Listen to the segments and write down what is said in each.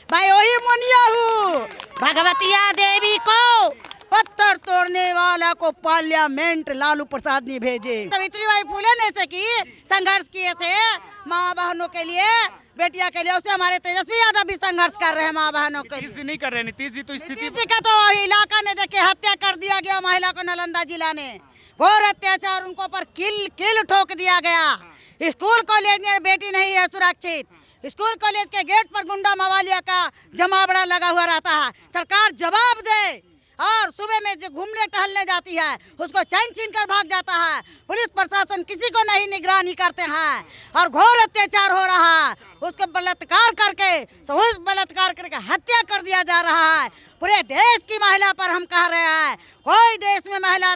मैं वही मुनिया हूँ, भगवतिया देवी को पत्थर तोड़ने वाला को पार्लियामेंट लालू प्रसाद ने भेजे। सावित्रीबाई फुले ने से की संघर्ष किए थे माँ बहनों के लिए, बेटिया के लिए। उससे हमारे तेजस्वी यादव भी संघर्ष कर रहे हैं माँ बहनों के लिए। नहीं कर रहे नीतीश जी, तो स्थिति का तो इलाका ने देखे हत्या कर दिया गया महिला को नालंदा जिला ने, घोर अत्याचार उनको पर किल ठोक दिया गया। स्कूल कॉलेज में बेटी नहीं है सुरक्षित, स्कूल कॉलेज के गेट पर गुंडा मवालिया का जमावड़ा लगा हुआ रहता है। सरकार जवाब दे। और सुबह में जो घूमने टहलने जाती है उसको चैन छीन कर भाग जाता है। पुलिस प्रशासन किसी को नहीं निगरानी करते हैं और घोर अत्याचार हो रहा है। उसको बलात्कार करके सामूहिक बलात्कार करके हत्या कर दिया जा रहा है। पूरे देश की महिला पर हम कह रहे हैं कोई देश में महिला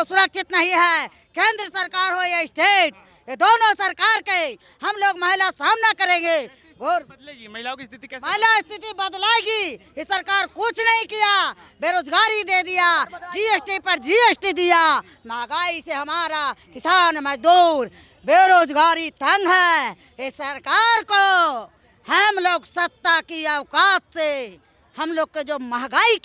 सुरक्षित नहीं है। केंद्र सरकार हो या स्टेट, ये दोनों सरकार के हम लोग महिला सामना करेंगे। और बदलेगी महिलाओं की स्थिति कैसे? महिला स्थिति बदलाएगी। ये सरकार कुछ नहीं किया, बेरोजगारी दे दिया, जीएसटी पर जीएसटी दिया। महंगाई से हमारा किसान मजदूर बेरोजगारी तंग है। इस सरकार को हम लोग सत्ता की औकात से हम लोग के जो महंगाई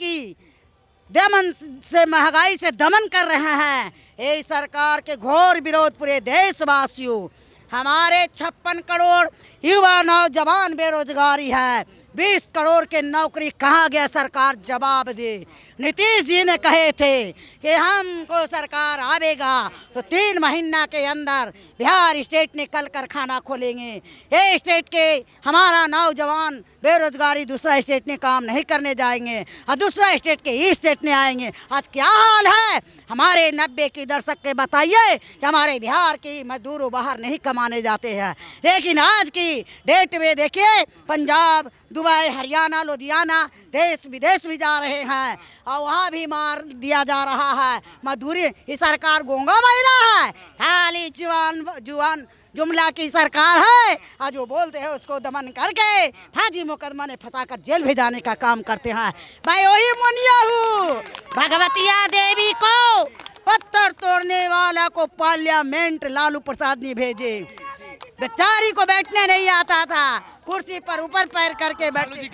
से दमन कर रहे हैं, ये सरकार के घोर विरोध पूरे देशवासियों। हमारे 56 करोड़ युवा नौजवान बेरोजगारी है, 20 करोड़ के नौकरी कहाँ गया? सरकार जवाब दे। नीतीश जी ने कहे थे कि हमको सरकार आवेगा तो 3 महीना के अंदर बिहार स्टेट ने कल कारखाना खोलेंगे। ये स्टेट के हमारा नौजवान बेरोजगारी दूसरा स्टेट ने काम नहीं करने जाएंगे और दूसरा स्टेट के इस स्टेट में आएंगे। आज क्या हाल है हमारे 90 की दशक के? बताइए कि हमारे बिहार की मजदूर बाहर नहीं कमाने जाते हैं, लेकिन आज की डेट में देखिए पंजाब, दुबई, हरियाणा, लुधियाना, देश विदेश भी जा रहे हैं और वहाँ भी मार दिया जा रहा है मजदूरी। ये सरकार गोंगा बहिरा है, खाली जुआन जुमला की सरकार है और जो बोलते हैं उसको दमन करके फांसी मुकदमा ने फंसाकर जेल भेजाने का काम करते हैं। मैं वही मुनिया हूँ, भगवतिया देवी को पत्थर तोड़ने वाला को पार्लियामेंट लालू प्रसाद ने भेजे। बेचारी को बैठने नहीं आता था, कुर्सी पर ऊपर पैर करके बैठे।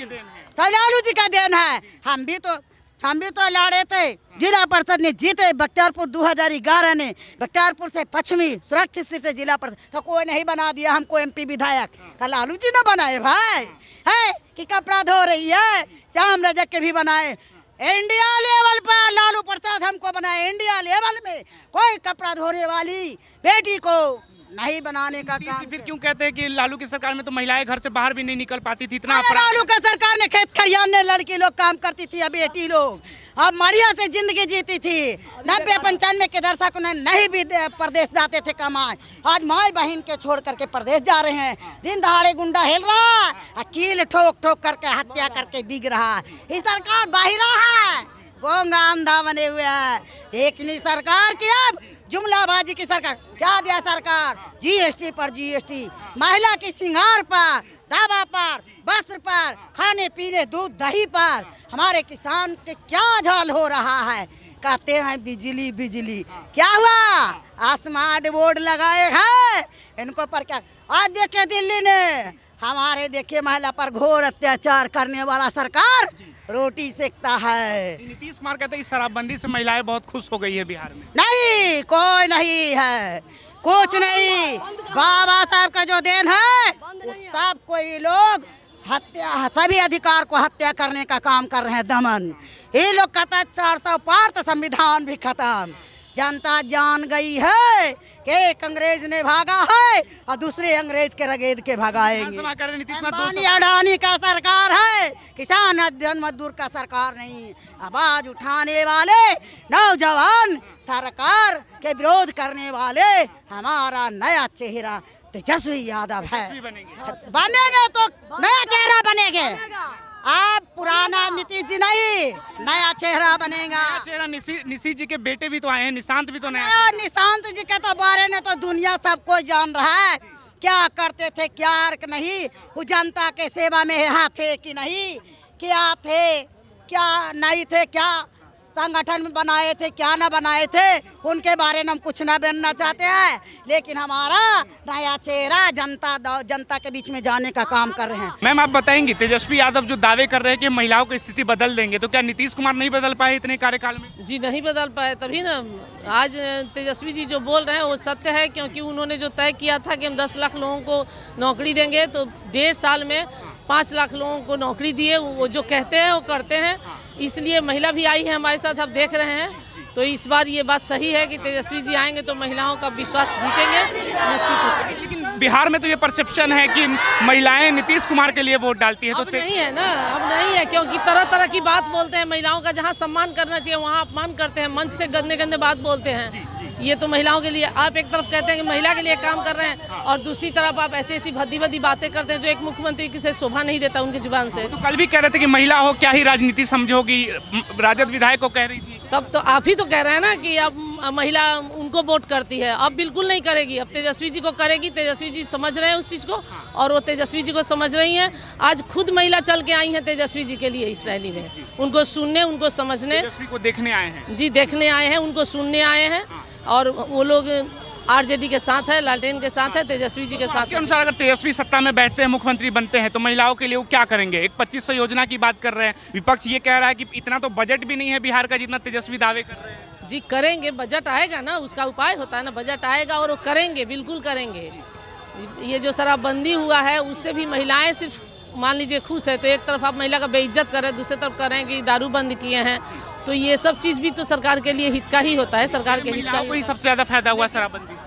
लालू जी का देन है। हम भी तो लड़े थे, जिला परिषद ने जीते बख्तियारपुर 2011 ने, बख्तियारपुर से पश्चिमी सुरक्षित सीट से जिला परिषद तो कोई नहीं बना दिया हमको एमपी विधायक। तो लालू जी ने बनाए भाई है कि कपड़ा धो रही है, श्याम रजक के भी बनाए। इंडिया लेवल पर लालू प्रसाद हमको बनाए, इंडिया लेवल में कोई कपड़ा धोने वाली बेटी को नहीं बनाने का काम। फिर क्यों कहते हैं कि लालू की सरकार में तो महिलाएं घर से बाहर भी नहीं निकल पाती थी? इतना लालू की सरकार ने खेत खलियान में लड़की लोग काम करती थी या बेटी लोग, अब मरिया से जिंदगी जीती थी। 90-95 के दशक में नहीं भी प्रदेश जाते थे कमाए, आज माई बहन के छोड़ करके प्रदेश जा रहे हैं। दिन दहाड़े गुंडा हिल रहा है, कील ठोक ठोक करके हत्या करके बिग रहा है। ये सरकार बाहिरा है, गोंगा अंधा बने हुए है। एक नहीं सरकार की अब जुमलाबाजी की सरकार। क्या दिया सरकार? जीएसटी पर जीएसटी, महिला की श्रृंगार पर, दवा पर, वस्त्र पर, खाने पीने दूध दही पर हमारे किसान के क्या झाल हो रहा है? कहते हैं बिजली बिजली, क्या हुआ? स्मार्ट बोर्ड लगाए हैं इनको पर क्या? आज देखिए दिल्ली ने हमारे देखिए महिला पर घोर अत्याचार करने वाला सरकार रोटी सेकता है। नीतीश कुमार कहते हैं कि शराबबंदी से महिलाएं बहुत खुश हो गई है बिहार में। नहीं, कोई नहीं है, कुछ नहीं। बाबा साहब का जो देन है उस सब कोई लोग हत्या, सभी अधिकार को हत्या करने का काम कर रहे हैं, दमन। ये लोग कहता 400 पार तो संविधान भी खत्म। जनता जान गई है कि एक अंग्रेज ने भागा है और दूसरे अंग्रेज के रगेद के भगाएंगे। अंबानी अडानी का सरकार है, किसान मजदूर का सरकार नहीं। आवाज उठाने वाले नौजवान सरकार के विरोध करने वाले हमारा नया चेहरा तेजस्वी यादव है। बनेंगे तो नया चेहरा बनेंगे। अब पुराना नीतीश जी नहीं, नया चेहरा बनेगा। चेहरा निशीथ जी के बेटे भी तो आए हैं, निशांत भी तो नया। निशांत जी के तो बारे में तो दुनिया सबको जान रहा है, क्या करते थे क्या नहीं, वो जनता के सेवा में यहाँ थे कि नहीं, क्या थे क्या नहीं थे, क्या संगठन में बनाए थे क्या ना बनाए थे उनके बारे में हम कुछ ना बनना चाहते हैं, लेकिन हमारा नया चेहरा जनता के बीच में जाने का काम कर रहे हैं। मैम आप बताएंगी, तेजस्वी यादव जो दावे कर रहे हैं कि महिलाओं की स्थिति बदल देंगे, तो क्या नीतीश कुमार नहीं बदल पाए इतने कार्यकाल में? जी नहीं बदल पाए, तभी ना आज तेजस्वी जी जो बोल रहे हैं वो सत्य है, क्योंकि उन्होंने जो तय किया था कि हम 10 लाख लोगों को नौकरी देंगे, तो 1.5 साल में 5 लाख लोगों को नौकरी दिए। वो जो कहते हैं वो करते हैं, इसलिए महिला भी आई है हमारे साथ, आप देख रहे हैं। तो इस बार ये बात सही है कि तेजस्वी जी आएंगे तो महिलाओं का विश्वास जीतेंगे निश्चित रूप से। लेकिन बिहार में तो ये परसेप्शन है कि महिलाएं नीतीश कुमार के लिए वोट डालती है, तो अब नहीं है ना, अब नहीं है, क्योंकि तरह तरह की बात बोलते हैं महिलाओं का। जहाँ सम्मान करना चाहिए वहाँ अपमान करते हैं, मंच से गंदे गंदे बात बोलते हैं। ये तो महिलाओं के लिए, आप एक तरफ कहते हैं कि महिला के लिए काम कर रहे हैं और दूसरी तरफ आप ऐसी ऐसी भद्दी भद्दी बातें करते हैं जो एक मुख्यमंत्री की से शोभा नहीं देता उनकी जुबान से। तो कल भी कह रहे थे कि महिला हो क्या ही राजनीति समझोगी, राजद विधायक को कह रही थी। तब तो आप ही तो कह रहे हैं ना कि अब महिला उनको वोट करती है, अब बिल्कुल नहीं करेगी, अब तेजस्वी जी को करेगी। तेजस्वी जी समझ रहे हैं उस चीज़ को और वो तेजस्वी जी को समझ रही हैं। आज खुद महिला चल के आई हैं तेजस्वी जी के लिए इस रैली में, उनको सुनने, उनको समझने, तेजस्वी को देखने आए हैं। जी देखने आए हैं, उनको सुनने आए हैं। और वो लोग आरजेडी के साथ है, लालटेन के साथ है, तेजस्वी जी के साथ आपके अनुसार अगर तेजस्वी सत्ता में बैठते हैं, मुख्यमंत्री बनते हैं, तो महिलाओं के लिए वो क्या करेंगे? एक 2500 योजना की बात कर रहे हैं, विपक्ष ये कह रहा है कि इतना तो बजट भी नहीं है बिहार का जितना तेजस्वी दावे कर रहे हैं। जी करेंगे, बजट आएगा ना, उसका उपाय होता है ना, बजट आएगा और वो करेंगे, बिल्कुल करेंगे। ये जो शराबबंदी हुआ है उससे भी महिलाएं सिर्फ मान लीजिए खुश है, तो एक तरफ आप महिला का बेइज्जत करें, दूसरी तरफ करें कि दारू बंद किए हैं, तो ये सब चीज़ भी तो सरकार के लिए हित का ही होता है। सरकार के हित का महिलाओं को ही सबसे ज्यादा फायदा हुआ शराबबंदी से।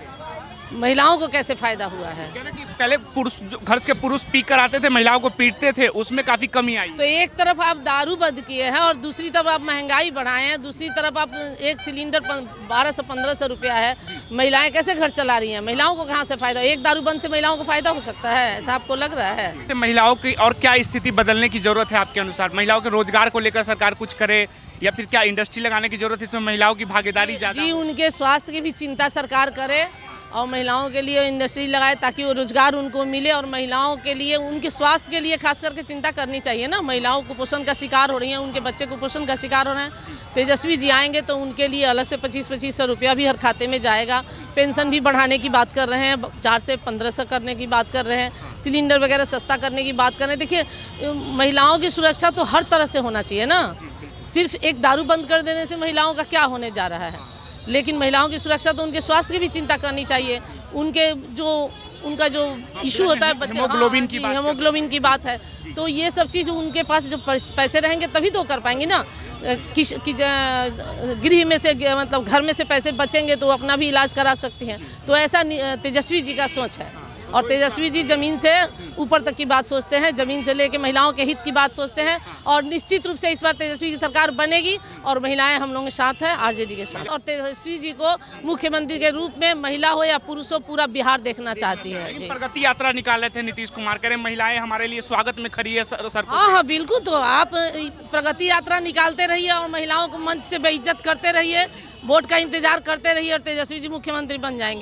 महिलाओं को कैसे फायदा हुआ है? पहले पुरुष घर के पुरुष पी कर आते थे, महिलाओं को पीटते थे, उसमें काफी कमी आई। तो एक तरफ आप दारू बंद किए हैं और दूसरी तरफ आप महंगाई बढ़ाए हैं, दूसरी तरफ आप एक सिलेंडर 1200-1500 रुपया है। महिलाएं कैसे घर चला रही हैं? महिलाओं को कहाँ से फायदा? एक दारू बंद से महिलाओं को फायदा हो सकता है, ऐसा आपको लग रहा है? तो महिलाओं की और क्या स्थिति बदलने की जरूरत है आपके अनुसार? महिलाओं के रोजगार को लेकर सरकार कुछ करे या फिर क्या इंडस्ट्री लगाने की जरूरत है, इसमें महिलाओं की भागीदारी ज्यादा? जी उनके स्वास्थ्य की भी चिंता सरकार करे और महिलाओं के लिए इंडस्ट्री लगाए ताकि वो रोजगार उनको मिले, और महिलाओं के लिए उनके स्वास्थ्य के लिए खास करके चिंता करनी चाहिए ना। महिलाओं कुपोषण का शिकार हो रही हैं, उनके बच्चे कुपोषण का शिकार हो रहे हैं। तेजस्वी जी आएंगे तो उनके लिए अलग से 2500 रुपया भी हर खाते में जाएगा। पेंशन भी बढ़ाने की बात कर रहे हैं, 4 से 1500 करने की बात कर रहे हैं, सिलेंडर वगैरह सस्ता करने की बात कर रहे हैं। देखिए महिलाओं की सुरक्षा तो हर तरह से होना चाहिए ना, सिर्फ एक दारू बंद कर देने से महिलाओं का क्या होने जा रहा है? लेकिन महिलाओं की सुरक्षा तो उनके स्वास्थ्य की भी चिंता करनी चाहिए। उनका जो इशू होता है बच्चे, हेमोग्लोबिन की बात है, तो ये सब चीज़ उनके पास जो पैसे रहेंगे तभी तो कर पाएंगे ना। गृह में से मतलब घर में से पैसे बचेंगे तो अपना भी इलाज करा सकती हैं। तो ऐसा तेजस्वी जी का सोच है और तेजस्वी जी ज़मीन से ऊपर तक की बात सोचते हैं, ज़मीन से लेके महिलाओं के हित की बात सोचते हैं। और निश्चित रूप से इस बार तेजस्वी की सरकार बनेगी और महिलाएं हम लोगों के साथ हैं, आरजेडी के साथ। और तेजस्वी जी को मुख्यमंत्री के रूप में महिला हो या पुरुष हो पूरा बिहार देखना चाहती है। जी प्रगति यात्रा निकाले थे नीतीश कुमार, कह रहे महिलाएं हमारे लिए स्वागत में खड़ी है सर। हाँ बिल्कुल, तो आप प्रगति यात्रा निकालते रहिए और महिलाओं को मंच से बेइज्जत करते रहिए, वोट का इंतजार करते रहिए और तेजस्वी जी मुख्यमंत्री बन जाएंगे।